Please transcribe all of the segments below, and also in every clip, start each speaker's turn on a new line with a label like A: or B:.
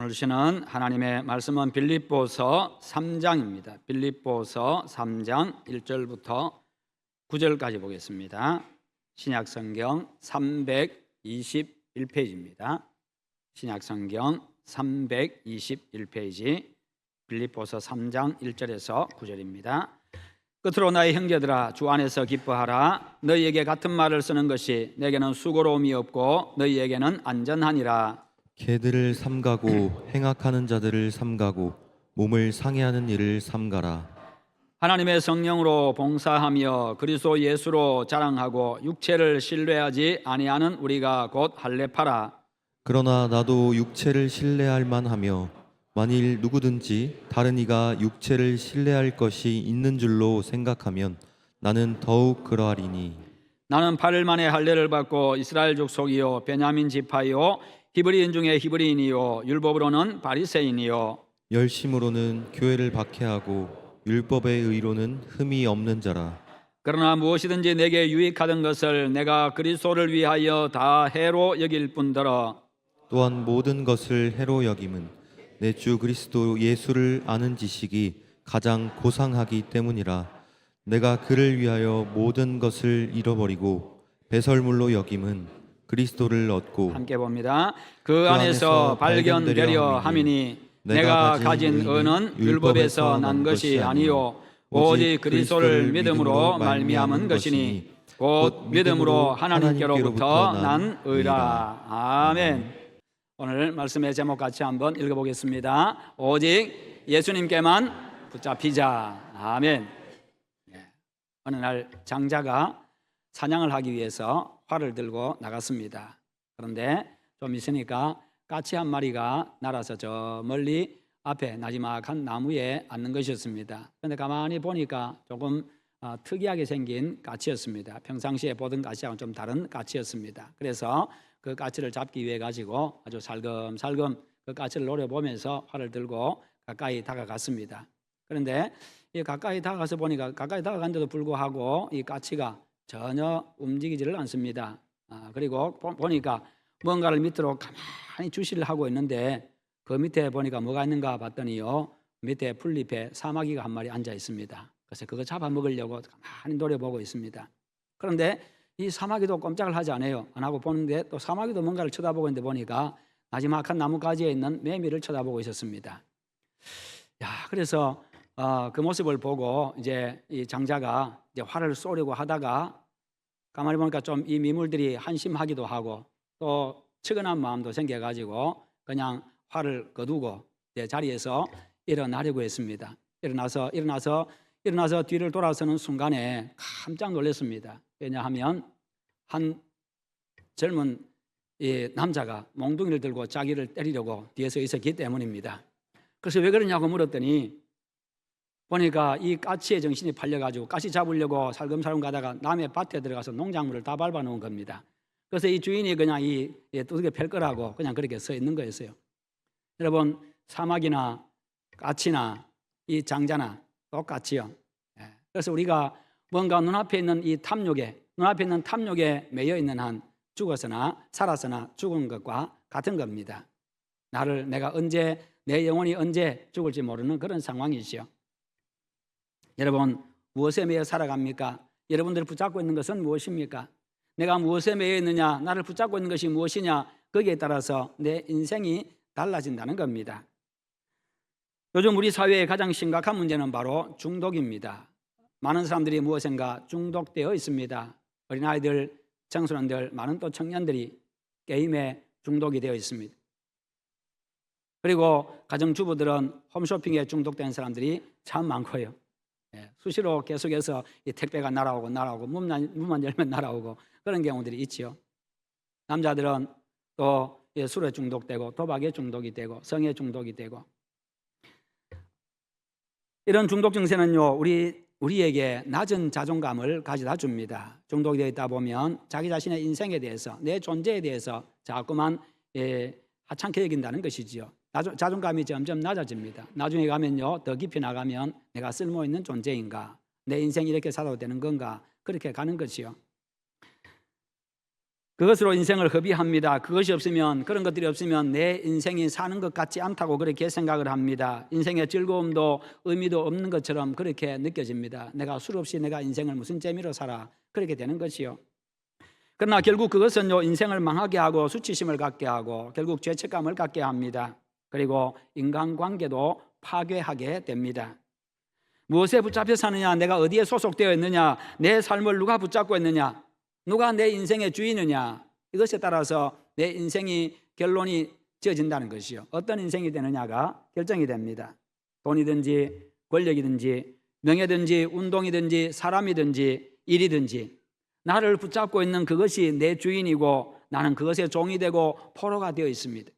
A: 오늘 주시는 하나님의 말씀은 빌립보서 3장입니다. 빌립보서 3장 1절부터 9절까지 보겠습니다. 신약성경 321페이지입니다. 신약성경 321페이지 빌립보서 3장 1절에서 9절입니다. 끝으로 나의 형제들아, 주 안에서 기뻐하라. 너희에게 같은 말을 쓰는 것이 내게는 수고로움이 없고 너희에게는 안전하니라.
B: 개들을 삼가고 행악하는 자들을 삼가고 몸을 상해하는 일을 삼가라.
A: 하나님의 성령으로 봉사하며 그리스도 예수로 자랑하고 육체를 신뢰하지 아니하는 우리가 곧 할례파라.
B: 그러나 나도 육체를 신뢰할 만하며 만일 누구든지 다른 이가 육체를 신뢰할 것이 있는 줄로 생각하면 나는 더욱 그러하리니,
A: 나는 8일 만에 할례를 받고 이스라엘 족속이요 베냐민 지파요 히브리인 중에 히브리인이요 율법으로는 바리새인이요
B: 열심으로는 교회를 박해하고 율법의 의로는 흠이 없는 자라.
A: 그러나 무엇이든지 내게 유익하던 것을 내가 그리스도를 위하여 다 해로 여길 뿐더러
B: 또한 모든 것을 해로 여김은 내 주 그리스도 예수를 아는 지식이 가장 고상하기 때문이라. 내가 그를 위하여 모든 것을 잃어버리고 배설물로 여김은 그리스도를 얻고
A: 함께 봅니다. 그 안에서 발견되려 함이니 내가 가진 의는 율법에서 난 것이 아니요 오직 그리스도를 믿음으로 말미암은 것이니 곧 믿음으로 하나님께로부터 난 의라. 아멘. 오늘 말씀의 제목 같이 한번 읽어보겠습니다. 오직 예수님께만 붙잡히자. 아멘. 어느 날 장자가 사냥을 하기 위해서 활을 들고 나갔습니다. 그런데 좀 있으니까 까치 한 마리가 날아서 저 멀리 앞에 나지막한 나무에 앉는 것이었습니다. 그런데 가만히 보니까 조금 특이하게 생긴 까치였습니다. 평상시에 보던 까치하고는 좀 다른 까치였습니다. 그래서 그 까치를 잡기 위해 가지고 아주 살금살금 그 까치를 노려보면서 활을 들고 가까이 다가갔습니다. 그런데 이 가까이 다가가서 보니까 가까이 다가간데도 불구하고 이 까치가 전혀 움직이지를 않습니다. 그리고 보니까 뭔가를 밑으로 가만히 주시를 하고 있는데 그 밑에 보니까 뭐가 있는가 봤더니요, 밑에 풀잎에 사마귀가 한 마리 앉아 있습니다. 그래서 그거 잡아먹으려고 가만히 노려보고 있습니다. 그런데 이 사마귀도 꼼짝을 하지 않아요. 안 하고 보는데 또 사마귀도 뭔가를 쳐다보고 있는데 보니까 나지막한 나뭇가지에 있는 매미를 쳐다보고 있었습니다. 그래서 그 모습을 보고 이제 이 장자가 이제 활을 쏘려고 하다가 가만히 보니까 좀 이 미물들이 한심하기도 하고 또 측은한 마음도 생겨가지고 그냥 활을 거두고 이제 자리에서 일어나려고 했습니다. 일어나서 뒤를 돌아서는 순간에 깜짝 놀랐습니다. 왜냐하면 한 젊은 이 남자가 몽둥이를 들고 자기를 때리려고 뒤에서 있었기 때문입니다. 그래서 왜 그러냐고 물었더니 보니까 이 까치의 정신이 팔려가지고 까치 잡으려고 살금살금 가다가 남의 밭에 들어가서 농작물을 다 밟아놓은 겁니다. 그래서 이 주인이 그냥 이 두들겨 팰 거라고 그냥 그렇게 서 있는 거였어요. 여러분, 사마귀나 까치나 이 장자나 똑같이요. 그래서 우리가 뭔가 눈앞에 있는 탐욕에 매여 있는 한 죽어서나 살아서나 죽은 것과 같은 겁니다. 내가 언제, 내 영혼이 언제 죽을지 모르는 그런 상황이지요. 여러분, 무엇에 매여 살아갑니까? 여러분들을 붙잡고 있는 것은 무엇입니까? 내가 무엇에 매여 있느냐, 나를 붙잡고 있는 것이 무엇이냐, 거기에 따라서 내 인생이 달라진다는 겁니다. 요즘 우리 사회의 가장 심각한 문제는 바로 중독입니다. 많은 사람들이 무엇인가 중독되어 있습니다. 어린아이들, 청소년들, 많은 또 청년들이 게임에 중독이 되어 있습니다. 그리고 가정주부들은 홈쇼핑에 중독된 사람들이 참 많고요. 수시로 계속해서 이 택배가 날아오고 문만 열면 날아오고 그런 경우들이 있지요. 남자들은 또 술에 중독되고 도박에 중독이 되고 성에 중독이 되고 이런 중독 증세는요 우리에게 낮은 자존감을 가져다 줍니다. 중독이 되어 있다 보면 자기 자신의 인생에 대해서 내 존재에 대해서 자꾸만 하찮게 여긴다는 것이지요. 자존감이 점점 낮아집니다. 나중에 가면요 더 깊이 나가면 내가 쓸모있는 존재인가, 내 인생이 이렇게 살아도 되는 건가, 그렇게 가는 것이요. 그것으로 인생을 허비합니다. 그것이 없으면, 그런 것들이 없으면 내 인생이 사는 것 같지 않다고 그렇게 생각을 합니다. 인생의 즐거움도 의미도 없는 것처럼 그렇게 느껴집니다. 내가 술 없이 내가 인생을 무슨 재미로 살아, 그렇게 되는 것이요. 그러나 결국 그것은요, 인생을 망하게 하고 수치심을 갖게 하고 결국 죄책감을 갖게 합니다. 그리고 인간관계도 파괴하게 됩니다. 무엇에 붙잡혀 사느냐, 내가 어디에 소속되어 있느냐, 내 삶을 누가 붙잡고 있느냐, 누가 내 인생의 주인이냐, 이것에 따라서 내 인생이 결론이 지어진다는 것이요. 어떤 인생이 되느냐가 결정이 됩니다. 돈이든지 권력이든지 명예든지 운동이든지 사람이든지 일이든지 나를 붙잡고 있는 그것이 내 주인이고 나는 그것의 종이 되고 포로가 되어 있습니다.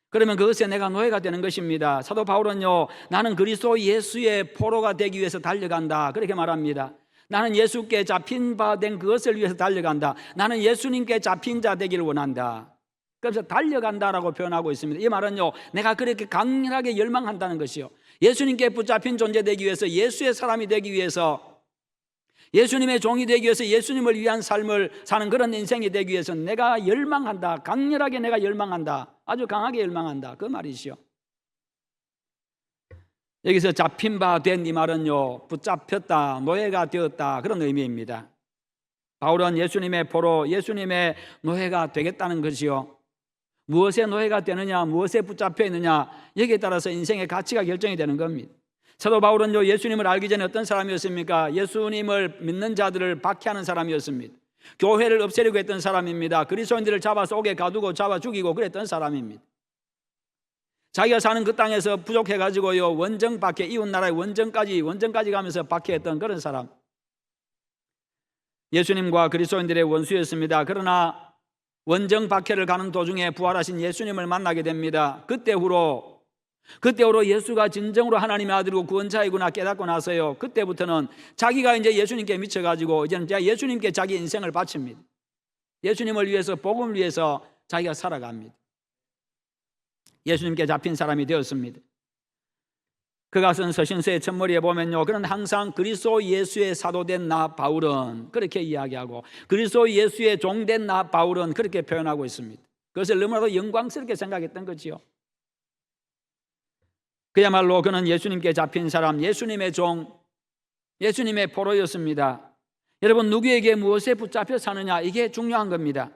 A: 그러면 그것에 내가 노예가 되는 것입니다. 사도 바울은요, 나는 그리스도 예수의 포로가 되기 위해서 달려간다, 그렇게 말합니다. 나는 예수께 잡힌 바 된 그것을 위해서 달려간다. 나는 예수님께 잡힌 자 되기를 원한다. 그래서 달려간다라고 표현하고 있습니다. 이 말은요, 내가 그렇게 강렬하게 열망한다는 것이요, 예수님께 붙잡힌 존재 되기 위해서, 예수의 사람이 되기 위해서, 예수님의 종이 되기 위해서, 예수님을 위한 삶을 사는 그런 인생이 되기 위해서 내가 열망한다, 강렬하게 내가 열망한다, 아주 강하게 열망한다, 그 말이시요. 여기서 잡힌 바 된 이 말은요, 붙잡혔다, 노예가 되었다, 그런 의미입니다. 바울은 예수님의 포로, 예수님의 노예가 되겠다는 것이요, 무엇에 노예가 되느냐, 무엇에 붙잡혀 있느냐, 여기에 따라서 인생의 가치가 결정이 되는 겁니다. 사도 바울은요, 예수님을 알기 전에 어떤 사람이었습니까? 예수님을 믿는 자들을 박해하는 사람이었습니다. 교회를 없애려고 했던 사람입니다. 그리스도인들을 잡아서 옥에 가두고 잡아 죽이고 그랬던 사람입니다. 자기가 사는 그 땅에서 부족해가지고요, 원정 박해, 이웃나라의 원정까지 가면서 박해했던 그런 사람. 예수님과 그리스도인들의 원수였습니다. 그러나 원정 박해를 가는 도중에 부활하신 예수님을 만나게 됩니다. 그때후로 예수가 진정으로 하나님의 아들이고 구원자이구나 깨닫고 나서요, 그때부터는 자기가 이제 예수님께 미쳐가지고 이제는 예수님께 자기 인생을 바칩니다. 예수님을 위해서, 복음을 위해서 자기가 살아갑니다. 예수님께 잡힌 사람이 되었습니다. 그가 쓴 서신서의 첫머리에 보면요, 그는 항상 그리스도 예수의 사도된 나 바울은 그렇게 이야기하고, 그리스도 예수의 종된 나 바울은 그렇게 표현하고 있습니다. 그것을 너무나도 영광스럽게 생각했던 거지요. 그야말로 그는 예수님께 잡힌 사람, 예수님의 종, 예수님의 포로였습니다. 여러분, 누구에게 무엇에 붙잡혀 사느냐, 이게 중요한 겁니다.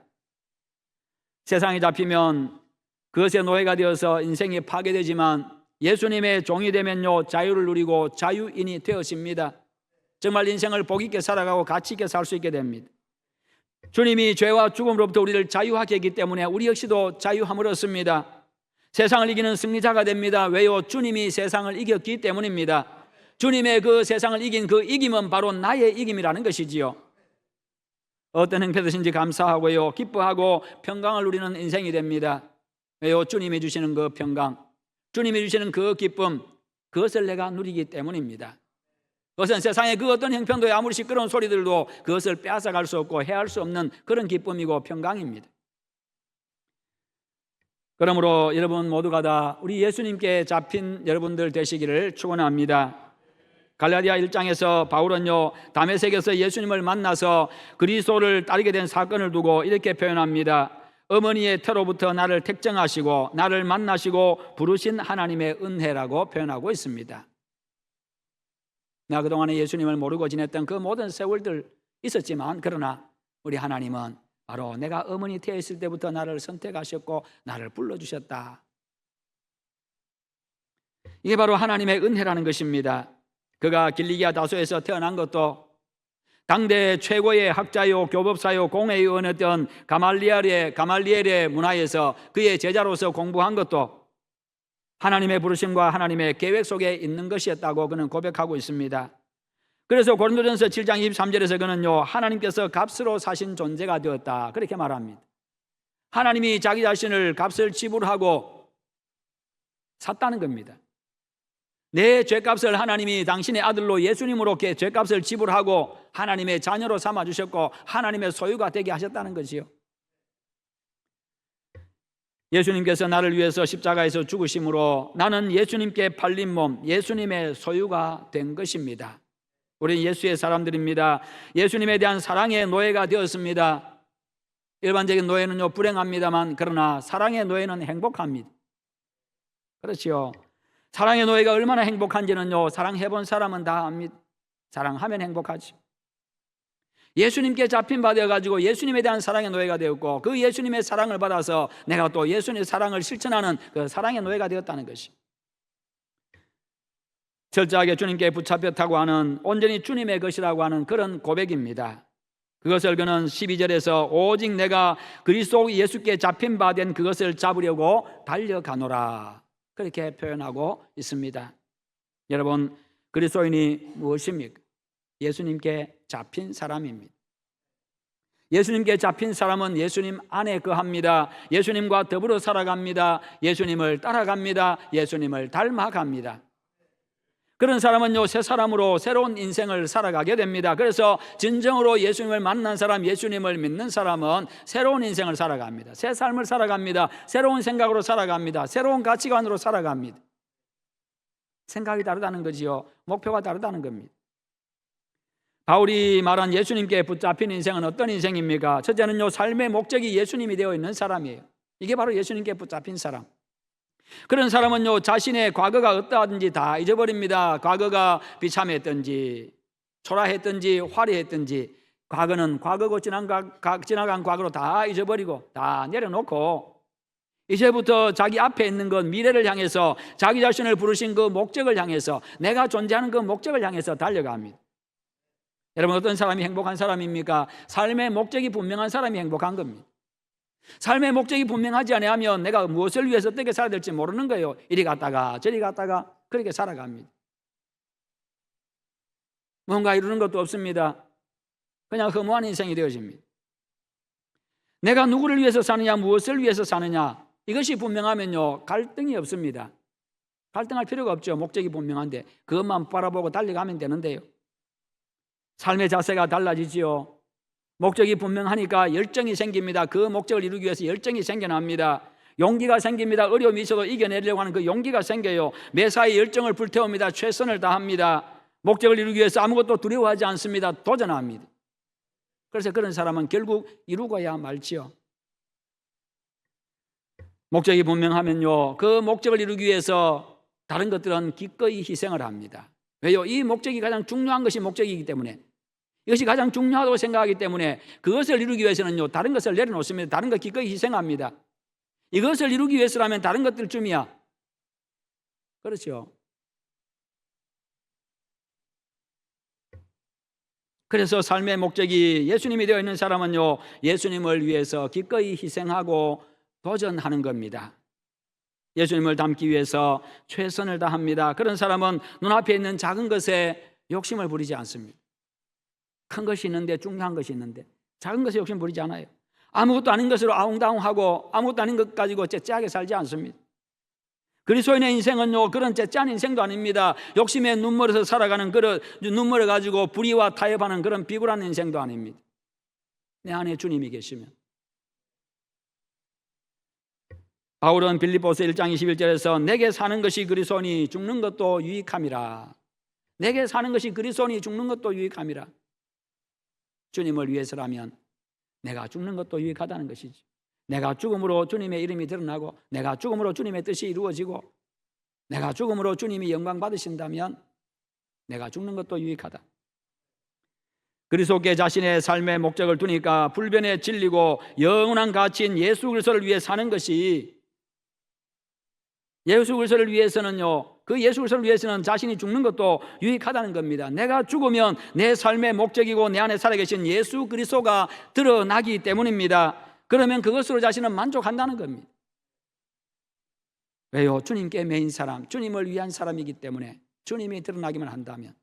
A: 세상에 잡히면 그것의 노예가 되어서 인생이 파괴되지만 예수님의 종이 되면요, 자유를 누리고 자유인이 되어집니다. 정말 인생을 복 있게 살아가고 가치 있게 살 수 있게 됩니다. 주님이 죄와 죽음으로부터 우리를 자유하게 했기 때문에 우리 역시도 자유함을 얻습니다. 세상을 이기는 승리자가 됩니다. 왜요? 주님이 세상을 이겼기 때문입니다. 주님의 그 세상을 이긴 그 이김은 바로 나의 이김이라는 것이지요. 어떤 형편이든지 감사하고요, 기뻐하고 평강을 누리는 인생이 됩니다. 왜요? 주님이 주시는 그 평강, 주님이 주시는 그 기쁨, 그것을 내가 누리기 때문입니다. 그것은 세상의 그 어떤 형편도 아무리 시끄러운 소리들도 그것을 빼앗아갈 수 없고 해할 수 없는 그런 기쁨이고 평강입니다. 그러므로 여러분 모두가 다 우리 예수님께 잡힌 여러분들 되시기를 축원합니다. 갈라디아 1장에서 바울은요, 다메섹에서 예수님을 만나서 그리스도를 따르게 된 사건을 두고 이렇게 표현합니다. 어머니의 태로부터 나를 택정하시고 나를 만나시고 부르신 하나님의 은혜라고 표현하고 있습니다. 내가 그동안에 예수님을 모르고 지냈던 그 모든 세월들 있었지만, 그러나 우리 하나님은 바로 내가 어머니 태에 있을 때부터 나를 선택하셨고 나를 불러주셨다. 이게 바로 하나님의 은혜라는 것입니다. 그가 길리기아 다소에서 태어난 것도, 당대 최고의 학자요 교법사요 공회의원이었던 가말리엘의 문화에서 그의 제자로서 공부한 것도 하나님의 부르심과 하나님의 계획 속에 있는 것이었다고 그는 고백하고 있습니다. 그래서 고린도전서 7장 23절에서 그는요, 하나님께서 값으로 사신 존재가 되었다, 그렇게 말합니다. 하나님이 자기 자신을 값을 지불하고 샀다는 겁니다. 내 죄값을 하나님이 당신의 아들로 예수님으로 죄값을 지불하고 하나님의 자녀로 삼아주셨고 하나님의 소유가 되게 하셨다는 것이요. 예수님께서 나를 위해서 십자가에서 죽으심으로 나는 예수님께 팔린 몸, 예수님의 소유가 된 것입니다. 우리는 예수의 사람들입니다. 예수님에 대한 사랑의 노예가 되었습니다. 일반적인 노예는요 불행합니다만 그러나 사랑의 노예는 행복합니다. 그렇지요. 사랑의 노예가 얼마나 행복한지는요 사랑해본 사람은 다 압니다. 사랑하면 행복하지. 예수님께 잡힌 바 되어가지고 예수님에 대한 사랑의 노예가 되었고 그 예수님의 사랑을 받아서 내가 또 예수님의 사랑을 실천하는 그 사랑의 노예가 되었다는 것이 철저하게 주님께 붙잡혔다고 하는 온전히 주님의 것이라고 하는 그런 고백입니다. 그것을 그는 12절에서 오직 내가 그리스도 예수께 잡힌 바 된 그것을 잡으려고 달려가노라 그렇게 표현하고 있습니다. 여러분, 그리스도인이 무엇입니까? 예수님께 잡힌 사람입니다. 예수님께 잡힌 사람은 예수님 안에 거합니다. 예수님과 더불어 살아갑니다. 예수님을 따라갑니다. 예수님을 닮아갑니다. 그런 사람은요 새 사람으로 새로운 인생을 살아가게 됩니다. 그래서 진정으로 예수님을 만난 사람, 예수님을 믿는 사람은 새로운 인생을 살아갑니다. 새 삶을 살아갑니다. 새로운 생각으로 살아갑니다. 새로운 가치관으로 살아갑니다. 생각이 다르다는 거지요. 목표가 다르다는 겁니다. 바울이 말한 예수님께 붙잡힌 인생은 어떤 인생입니까? 첫째는요 삶의 목적이 예수님이 되어 있는 사람이에요. 이게 바로 예수님께 붙잡힌 사람. 그런 사람은요 자신의 과거가 어떠하든지 다 잊어버립니다. 과거가 비참했든지 초라했든지 화려했든지 과거는 과거고 지나간 과거로 다 잊어버리고 다 내려놓고 이제부터 자기 앞에 있는 것 미래를 향해서 자기 자신을 부르신 그 목적을 향해서 내가 존재하는 그 목적을 향해서 달려갑니다. 여러분, 어떤 사람이 행복한 사람입니까? 삶의 목적이 분명한 사람이 행복한 겁니다. 삶의 목적이 분명하지 않으면 내가 무엇을 위해서 어떻게 살아야 될지 모르는 거예요. 이리 갔다가 저리 갔다가 그렇게 살아갑니다. 뭔가 이루는 것도 없습니다. 그냥 허무한 인생이 되어집니다. 내가 누구를 위해서 사느냐, 무엇을 위해서 사느냐, 이것이 분명하면요 갈등이 없습니다. 갈등할 필요가 없죠. 목적이 분명한데 그것만 바라보고 달려가면 되는데요. 삶의 자세가 달라지지요. 목적이 분명하니까 열정이 생깁니다. 그 목적을 이루기 위해서 열정이 생겨납니다. 용기가 생깁니다. 어려움이 있어도 이겨내려고 하는 그 용기가 생겨요. 매사에 열정을 불태웁니다. 최선을 다합니다. 목적을 이루기 위해서 아무것도 두려워하지 않습니다. 도전합니다. 그래서 그런 사람은 결국 이루고야 말지요. 목적이 분명하면요 그 목적을 이루기 위해서 다른 것들은 기꺼이 희생을 합니다. 왜요? 이 목적이 가장 중요한 것이 목적이기 때문에, 이것이 가장 중요하다고 생각하기 때문에 그것을 이루기 위해서는요 다른 것을 내려놓습니다. 다른 것 기꺼이 희생합니다. 이것을 이루기 위해서라면 다른 것들 쯤이야. 그렇죠. 그래서 삶의 목적이 예수님이 되어 있는 사람은요 예수님을 위해서 기꺼이 희생하고 도전하는 겁니다. 예수님을 닮기 위해서 최선을 다합니다. 그런 사람은 눈앞에 있는 작은 것에 욕심을 부리지 않습니다. 큰 것이 있는데, 중요한 것이 있는데 작은 것에 욕심 부리지 않아요. 아무것도 아닌 것으로 아웅다웅하고 아무것도 아닌 것 가지고 째째하게 살지 않습니다. 그리스도인의 인생은요 그런 째째한 인생도 아닙니다. 욕심에 눈물에서 살아가는 그런 눈물을 가지고 불의와 타협하는 그런 비굴한 인생도 아닙니다. 내 안에 주님이 계시면. 바울은 빌립보서 1장 21절에서 내게 사는 것이 그리스도니 죽는 것도 유익함이라. 내게 사는 것이 그리스도니 죽는 것도 유익함이라. 주님을 위해서라면 내가 죽는 것도 유익하다는 것이지. 내가 죽음으로 주님의 이름이 드러나고 내가 죽음으로 주님의 뜻이 이루어지고 내가 죽음으로 주님이 영광 받으신다면 내가 죽는 것도 유익하다. 그리스도께 자신의 삶의 목적을 두니까 불변의 진리고 영원한 가치인 예수 그리스도를 위해 사는 것이, 예수 그리스도를 위해서는요 그 예수 그리스도를 위해서는 자신이 죽는 것도 유익하다는 겁니다. 내가 죽으면 내 삶의 목적이고 내 안에 살아계신 예수 그리스도가 드러나기 때문입니다. 그러면 그것으로 자신은 만족한다는 겁니다. 왜요? 주님께 매인 사람, 주님을 위한 사람이기 때문에 주님이 드러나기만 한다면.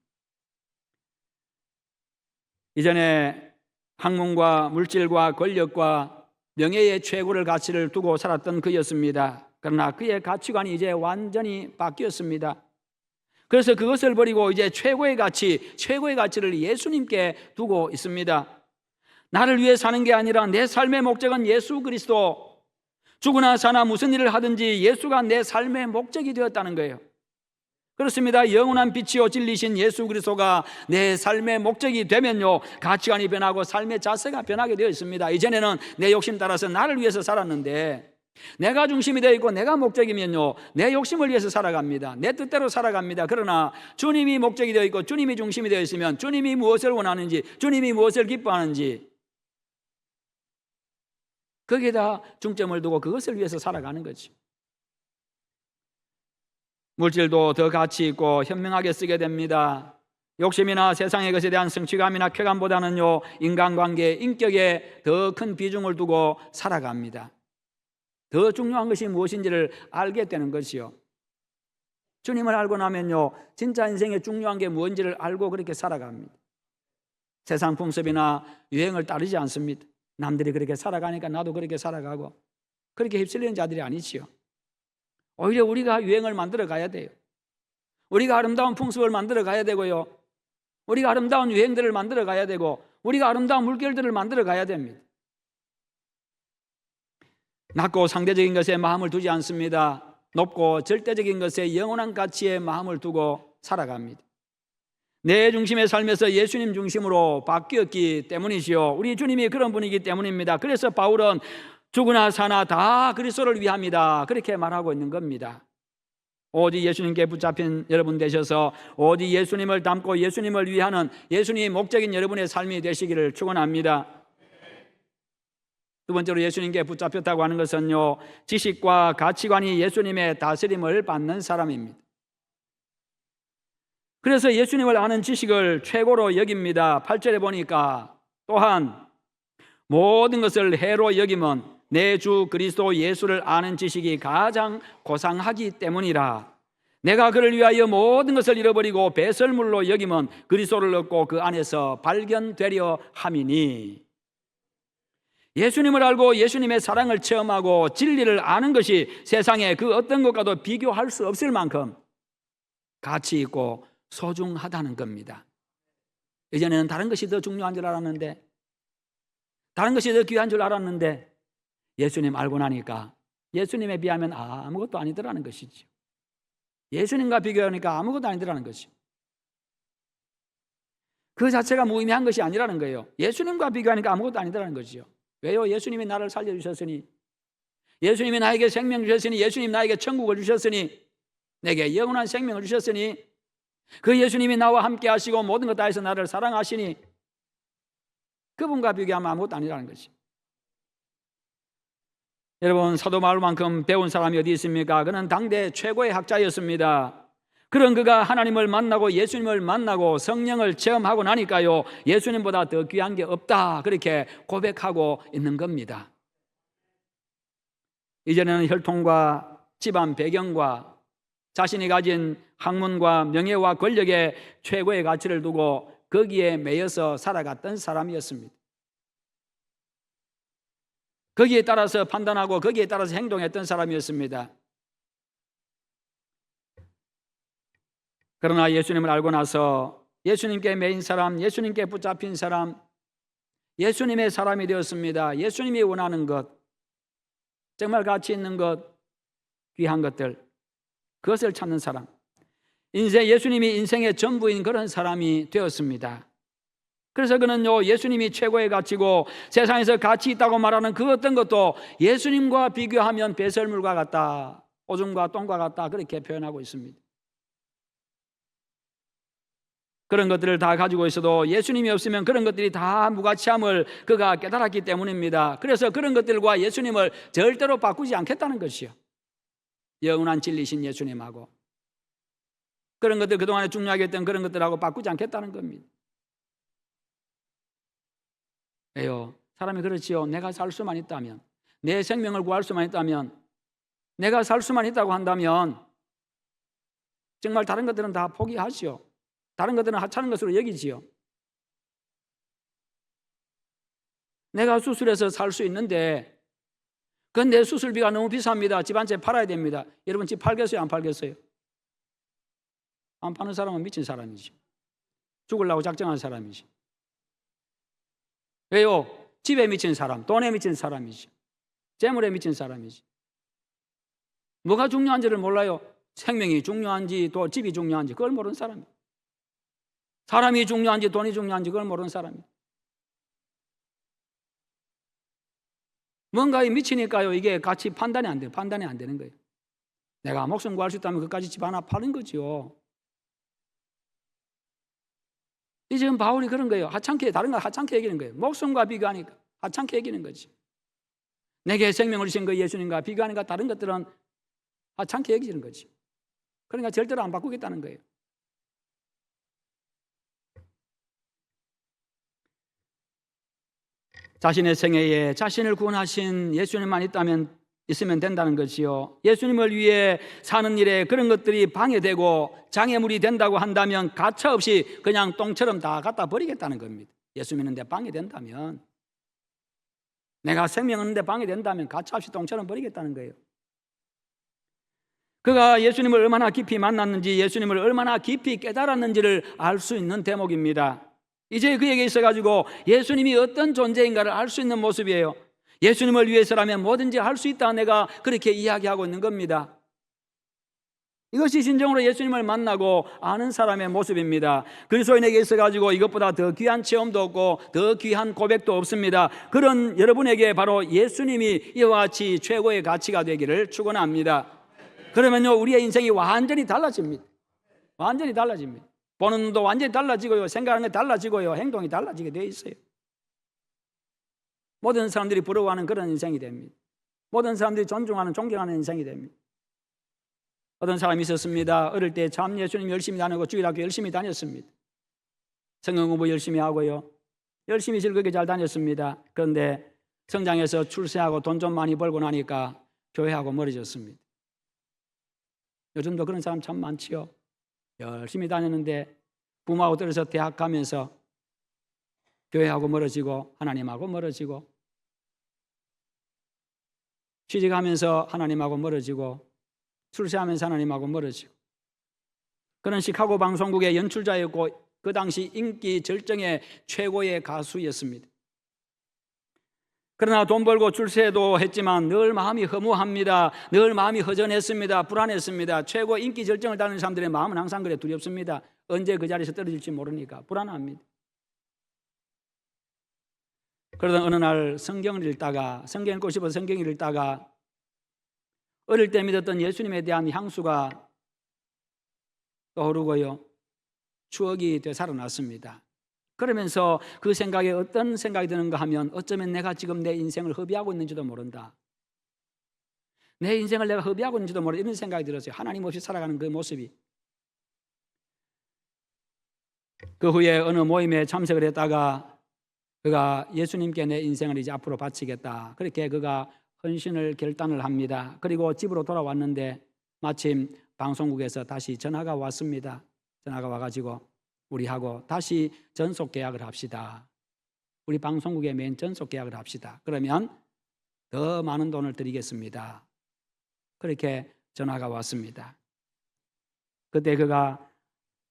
A: 이전에 학문과 물질과 권력과 명예의 최고를 가치를 두고 살았던 그였습니다. 그러나 그의 가치관이 이제 완전히 바뀌었습니다. 그래서 그것을 버리고 이제 최고의 가치를 예수님께 두고 있습니다. 나를 위해 사는 게 아니라 내 삶의 목적은 예수 그리스도. 죽으나 사나 무슨 일을 하든지 예수가 내 삶의 목적이 되었다는 거예요. 그렇습니다. 영원한 빛이요 진리신 예수 그리스도가 내 삶의 목적이 되면요, 가치관이 변하고 삶의 자세가 변하게 되어 있습니다. 이전에는 내 욕심 따라서 나를 위해서 살았는데, 내가 중심이 되어 있고 내가 목적이면요, 내 욕심을 위해서 살아갑니다. 내 뜻대로 살아갑니다. 그러나 주님이 목적이 되어 있고 주님이 중심이 되어 있으면 주님이 무엇을 원하는지, 주님이 무엇을 기뻐하는지, 거기에다 중점을 두고 그것을 위해서 살아가는 거지. 물질도 더 가치 있고 현명하게 쓰게 됩니다. 욕심이나 세상의 것에 대한 성취감이나 쾌감보다는요, 인간관계, 인격에 더 큰 비중을 두고 살아갑니다. 더 중요한 것이 무엇인지를 알게 되는 것이요, 주님을 알고 나면요, 진짜 인생에 중요한 게 무엇인지를 알고 그렇게 살아갑니다. 세상 풍습이나 유행을 따르지 않습니다. 남들이 그렇게 살아가니까 나도 그렇게 살아가고, 그렇게 휩쓸리는 자들이 아니지요. 오히려 우리가 유행을 만들어 가야 돼요. 우리가 아름다운 풍습을 만들어 가야 되고요, 우리가 아름다운 유행들을 만들어 가야 되고, 우리가 아름다운 물결들을 만들어 가야 됩니다. 낮고 상대적인 것에 마음을 두지 않습니다. 높고 절대적인 것에 영원한 가치에 마음을 두고 살아갑니다. 내 중심의 삶에서 예수님 중심으로 바뀌었기 때문이지요. 우리 주님이 그런 분이기 때문입니다. 그래서 바울은 죽으나 사나 다 그리스도를 위함이다, 그렇게 말하고 있는 겁니다. 오직 예수님께 붙잡힌 여러분 되셔서 오직 예수님을 닮고 예수님을 위하는 예수님이 목적인 여러분의 삶이 되시기를 축원합니다. 두 번째로 예수님께 붙잡혔다고 하는 것은요, 지식과 가치관이 예수님의 다스림을 받는 사람입니다. 그래서 예수님을 아는 지식을 최고로 여깁니다. 8절에 보니까 또한 모든 것을 해로 여김은 내 주 그리스도 예수를 아는 지식이 가장 고상하기 때문이라. 내가 그를 위하여 모든 것을 잃어버리고 배설물로 여김은 그리스도를 얻고 그 안에서 발견되려 함이니. 예수님을 알고 예수님의 사랑을 체험하고 진리를 아는 것이 세상에 그 어떤 것과도 비교할 수 없을 만큼 가치 있고 소중하다는 겁니다. 예전에는 다른 것이 더 중요한 줄 알았는데, 다른 것이 더 귀한 줄 알았는데, 예수님 알고 나니까 예수님에 비하면 아무것도 아니더라는 것이죠. 예수님과 비교하니까 아무것도 아니더라는 것이죠. 그 자체가 무의미한 것이 아니라는 거예요. 예수님과 비교하니까 아무것도 아니더라는 것이죠. 왜요? 예수님이 나를 살려주셨으니, 예수님이 나에게 생명 주셨으니, 예수님이 나에게 천국을 주셨으니, 내게 영원한 생명을 주셨으니, 그 예수님이 나와 함께 하시고 모든 것 다해서 나를 사랑하시니, 그분과 비교하면 아무것도 아니라는 것이죠. 여러분, 사도 바울만큼 배운 사람이 어디 있습니까? 그는 당대 최고의 학자였습니다. 그런 그가 하나님을 만나고 예수님을 만나고 성령을 체험하고 나니까요, 예수님보다 더 귀한 게 없다, 그렇게 고백하고 있는 겁니다. 이제는 혈통과 집안 배경과 자신이 가진 학문과 명예와 권력의 최고의 가치를 두고 거기에 매여서 살아갔던 사람이었습니다. 거기에 따라서 판단하고 거기에 따라서 행동했던 사람이었습니다. 그러나 예수님을 알고 나서 예수님께 매인 사람, 예수님께 붙잡힌 사람, 예수님의 사람이 되었습니다. 예수님이 원하는 것, 정말 가치 있는 것, 귀한 것들, 그것을 찾는 사람, 예수님이 인생의 전부인 그런 사람이 되었습니다. 그래서 그는요, 예수님이 최고의 가치고 세상에서 가치 있다고 말하는 그 어떤 것도 예수님과 비교하면 배설물과 같다, 오줌과 똥과 같다, 그렇게 표현하고 있습니다. 그런 것들을 다 가지고 있어도 예수님이 없으면 그런 것들이 다 무가치함을 그가 깨달았기 때문입니다. 그래서 그런 것들과 예수님을 절대로 바꾸지 않겠다는 것이요, 영원한 진리신 예수님하고 그런 것들, 그동안에 중요하게 했던 그런 것들하고 바꾸지 않겠다는 겁니다. 왜요? 사람이 그렇지요. 내가 살 수만 있다면, 내 생명을 구할 수만 있다면, 내가 살 수만 있다고 한다면 정말 다른 것들은 다 포기하시오. 다른 것들은 하찮은 것으로 여기지요. 내가 수술해서 살 수 있는데 그건 내 수술비가 너무 비쌉니다. 집 한 채 팔아야 됩니다. 여러분, 집 팔겠어요? 안 팔겠어요? 안 파는 사람은 미친 사람이지. 죽으려고 작정한 사람이지. 왜요? 집에 미친 사람, 돈에 미친 사람이지, 재물에 미친 사람이지. 뭐가 중요한지를 몰라요. 생명이 중요한지 또 집이 중요한지 그걸 모르는 사람이에요. 사람이 중요한지 돈이 중요한지 그걸 모르는 사람이에요. 뭔가에 미치니까요, 이게 같이 판단이 안 돼요. 판단이 안 되는 거예요. 내가 목숨 구할 수 있다면 그까지 집 하나 파는 거죠. 이 지금 바울이 그런 거예요. 하찮게, 다른 거 하찮게 여기는 거예요. 목숨과 비교하니까 하찮게 여기는 거지. 내게 생명을 주신 그 예수님과 비교하니까 다른 것들은 하찮게 여기는 거지. 그러니까 절대로 안 바꾸겠다는 거예요. 자신의 생애에 자신을 구원하신 예수님만 있으면 된다는 것이요. 예수님을 위해 사는 일에 그런 것들이 방해되고 장애물이 된다고 한다면 가차없이 그냥 똥처럼 다 갖다 버리겠다는 겁니다. 예수 믿는데 방해된다면, 내가 생명 얻는데 방해된다면 가차없이 똥처럼 버리겠다는 거예요. 그가 예수님을 얼마나 깊이 만났는지, 예수님을 얼마나 깊이 깨달았는지를 알 수 있는 대목입니다. 이제 그에게 있어가지고 예수님이 어떤 존재인가를 알 수 있는 모습이에요. 예수님을 위해서라면 뭐든지 할 수 있다, 내가 그렇게 이야기하고 있는 겁니다. 이것이 진정으로 예수님을 만나고 아는 사람의 모습입니다. 그리스도인에게 있어가지고 이것보다 더 귀한 체험도 없고 더 귀한 고백도 없습니다. 그런 여러분에게 바로 예수님이 이와 같이 최고의 가치가 되기를 축원합니다. 그러면요, 우리의 인생이 완전히 달라집니다. 완전히 달라집니다. 보는 눈도 완전히 달라지고요, 생각하는 게 달라지고요, 행동이 달라지게 되어 있어요. 모든 사람들이 부러워하는 그런 인생이 됩니다. 모든 사람들이 존중하는, 존경하는 인생이 됩니다. 어떤 사람이 있었습니다. 어릴 때 참 예수님 열심히 다니고 주일학교 열심히 다녔습니다. 성경 공부 열심히 하고요, 열심히 즐겁게 잘 다녔습니다. 그런데 성장해서 출세하고 돈 좀 많이 벌고 나니까 교회하고 멀어졌습니다. 요즘도 그런 사람 참 많지요. 열심히 다녔는데 부모하고 떨어져서 대학 가면서 교회하고 멀어지고 하나님하고 멀어지고, 취직하면서 하나님하고 멀어지고, 출세하면서 하나님하고 멀어지고, 그는 시카고 방송국의 연출자였고 그 당시 인기 절정의 최고의 가수였습니다. 그러나 돈 벌고 출세도 했지만 늘 마음이 허무합니다. 늘 마음이 허전했습니다. 불안했습니다. 최고 인기 절정을 다니는 사람들의 마음은 항상 그래, 두렵습니다. 언제 그 자리에서 떨어질지 모르니까 불안합니다. 그러던 어느 날 성경을 읽다가, 성경 읽고 싶어서 성경을 읽다가 어릴 때 믿었던 예수님에 대한 향수가 떠오르고요, 추억이 되살아났습니다. 그러면서 그 생각에 어떤 생각이 드는가 하면, 어쩌면 내가 지금 내 인생을 허비하고 있는지도 모른다. 내 인생을 내가 허비하고 있는지도 모른다, 이런 생각이 들었어요. 하나님 없이 살아가는 그 모습이. 그 후에 어느 모임에 참석을 했다가 그가 예수님께 내 인생을 이제 앞으로 바치겠다, 그렇게 그가 헌신을 결단을 합니다. 그리고 집으로 돌아왔는데 마침 방송국에서 다시 전화가 왔습니다. 전화가 와가지고 우리하고 다시 전속 계약을 합시다. 우리 방송국에 맨 전속 계약을 합시다. 그러면 더 많은 돈을 드리겠습니다. 그렇게 전화가 왔습니다. 그때 그가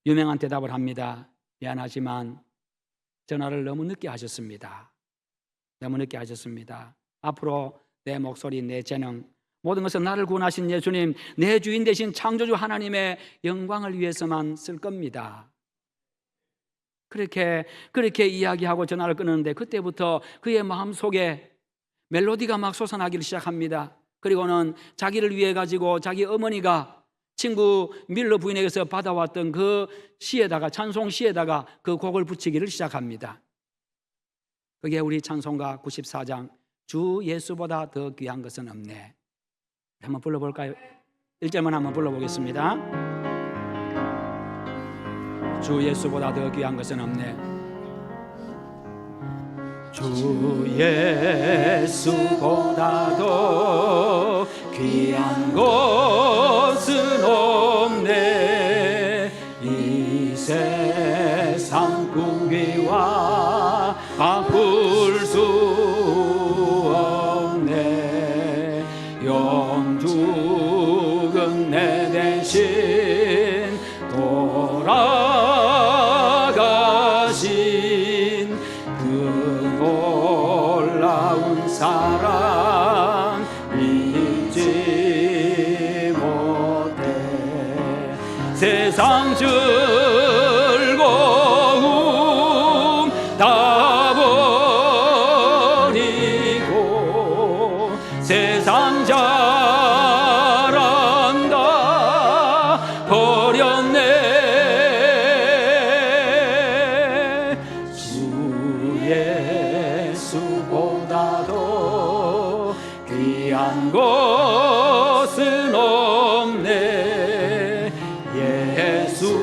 A: 유명한 대답을 합니다. 미안하지만 전화를 너무 늦게 하셨습니다. 너무 늦게 하셨습니다. 앞으로 내 목소리, 내 재능, 모든 것은 나를 구원하신 예수님, 내 주인 되신 창조주 하나님의 영광을 위해서만 쓸 겁니다. 그렇게 이야기하고 전화를 끊었는데, 그때부터 그의 마음속에 멜로디가 막 솟아나기를 시작합니다. 그리고는 자기를 위해 가지고 자기 어머니가 친구 밀러 부인에게서 받아왔던 그 시에다가, 찬송 시에다가 그 곡을 붙이기를 시작합니다. 그게 우리 찬송가 94장 주 예수보다 더 귀한 것은 없네. 한번 불러볼까요? 1절만 한번 불러보겠습니다. 주 예수보다 더 귀한 것은 없네. 주 예수보다 더 귀한 것은 없네. 이 세상 풍기와 바꿀 수 없네. 영죽은 내 대신 돌아가신 그 놀라운 사랑 잊지 못해. 세상 즐거움 다 버리고 세상 자랑 다 버렸네. 주 예수보다도 귀한 것은 없네. 예수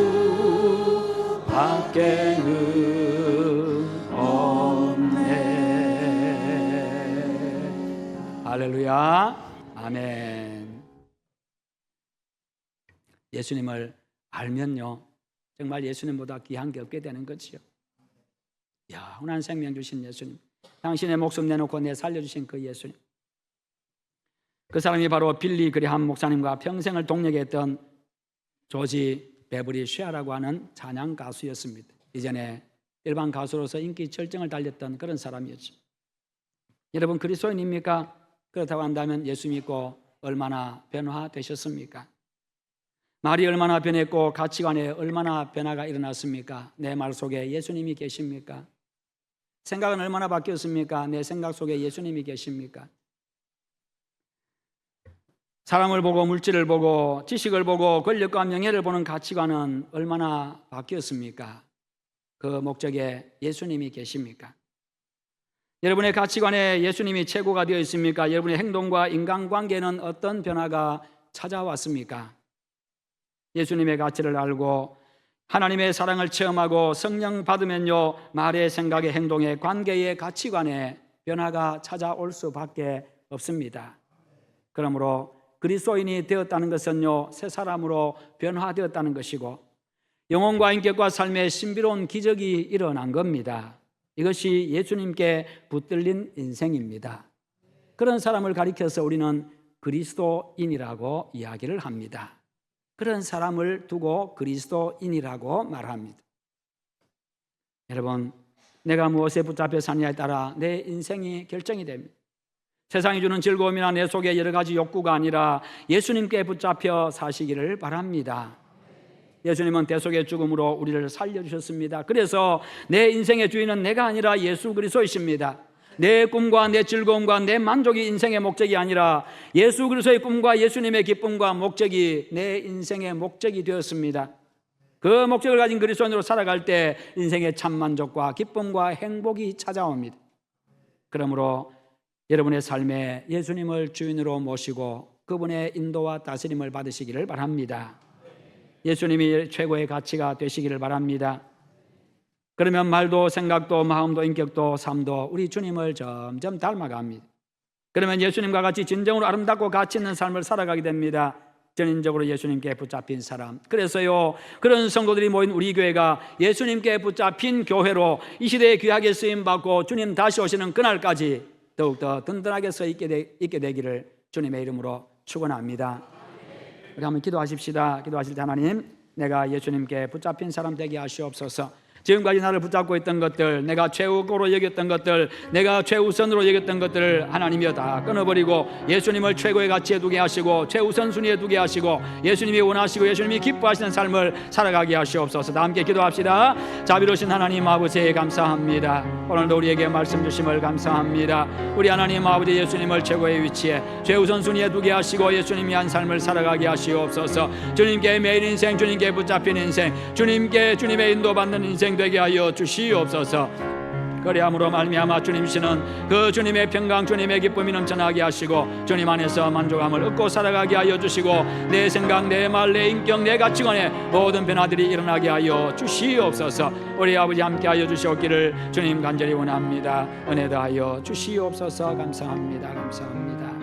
A: 밖에는 없네. 할렐루야. 아멘. 예수님을 알면요, 정말 예수님보다 귀한 게 없게 되는 거지요. 영원한 생명 주신 예수님, 당신의 목숨 내놓고 내 살려주신 그 예수님, 그 사람이 바로 빌리 그레함 목사님과 평생을 동력했던 조지 베버리 쉐아라고 하는 찬양 가수였습니다. 이전에 일반 가수로서 인기 절정을 달렸던 그런 사람이었죠. 여러분, 그리스도인입니까? 그렇다고 한다면 예수 믿고 얼마나 변화되셨습니까? 말이 얼마나 변했고 가치관에 얼마나 변화가 일어났습니까? 내 말 속에 예수님이 계십니까? 생각은 얼마나 바뀌었습니까? 내 생각 속에 예수님이 계십니까? 사람을 보고 물질을 보고 지식을 보고 권력과 명예를 보는 가치관은 얼마나 바뀌었습니까? 그 목적에 예수님이 계십니까? 여러분의 가치관에 예수님이 최고가 되어 있습니까? 여러분의 행동과 인간관계는 어떤 변화가 찾아왔습니까? 예수님의 가치를 알고 하나님의 사랑을 체험하고 성령 받으면요, 말의 생각의 행동의 관계의 가치관에 변화가 찾아올 수밖에 없습니다. 그러므로 그리스도인이 되었다는 것은요, 새 사람으로 변화되었다는 것이고 영혼과 인격과 삶의 신비로운 기적이 일어난 겁니다. 이것이 예수님께 붙들린 인생입니다. 그런 사람을 가리켜서 우리는 그리스도인이라고 이야기를 합니다. 그런 사람을 두고 그리스도인이라고 말합니다. 여러분, 내가 무엇에 붙잡혀 사느냐에 따라 내 인생이 결정이 됩니다. 세상이 주는 즐거움이나 내 속에 여러 가지 욕구가 아니라 예수님께 붙잡혀 사시기를 바랍니다. 예수님은 대속의 죽음으로 우리를 살려주셨습니다. 그래서 내 인생의 주인은 내가 아니라 예수 그리스도이십니다. 내 꿈과 내 즐거움과 내 만족이 인생의 목적이 아니라 예수 그리스도의 꿈과 예수님의 기쁨과 목적이 내 인생의 목적이 되었습니다. 그 목적을 가진 그리스도인으로 살아갈 때 인생의 참 만족과 기쁨과 행복이 찾아옵니다. 그러므로 여러분의 삶에 예수님을 주인으로 모시고 그분의 인도와 다스림을 받으시기를 바랍니다. 예수님이 최고의 가치가 되시기를 바랍니다. 그러면 말도 생각도 마음도 인격도 삶도 우리 주님을 점점 닮아갑니다. 그러면 예수님과 같이 진정으로 아름답고 가치 있는 삶을 살아가게 됩니다. 전인적으로 예수님께 붙잡힌 사람. 그래서요, 그런 성도들이 모인 우리 교회가 예수님께 붙잡힌 교회로 이 시대에 귀하게 쓰임받고 주님 다시 오시는 그날까지 더욱더 든든하게 서 있게 되기를 주님의 이름으로 축원합니다. 우리 한번 기도하십시다. 기도하실 때 하나님, 내가 예수님께 붙잡힌 사람 되게 하시옵소서. 지금까지 나를 붙잡고 있던 것들, 내가 최우고로 여겼던 것들, 내가 최우선으로 여겼던 것들을 하나님이여 다 끊어버리고 예수님을 최고의 가치에 두게 하시고 최우선순위에 두게 하시고 예수님이 원하시고 예수님이 기뻐하시는 삶을 살아가게 하시옵소서. 다 함께 기도합시다. 자비로우신 하나님 아버지 감사합니다. 오늘도 우리에게 말씀 주심을 감사합니다. 우리 하나님 아버지 예수님을 최고의 위치에 최우선순위에 두게 하시고 예수님이 한 삶을 살아가게 하시옵소서. 주님께 매일 인생, 주님께 붙잡힌 인생, 주님께 주님의 인도받는 인생 되게 하여 주시옵소서. 그리함으로 말미암아 주님시는 그 주님의 평강, 주님의 기쁨이 넘쳐나게 하시고 주님 안에서 만족함을 얻고 살아가게 하여 주시고 내 생각, 내 말, 내 인격, 내 가치관에 모든 변화들이 일어나게 하여 주시옵소서. 우리 아버지 함께 하여 주시옵기를 주님 간절히 원합니다. 은혜 다하여 주시옵소서. 감사합니다. 감사합니다.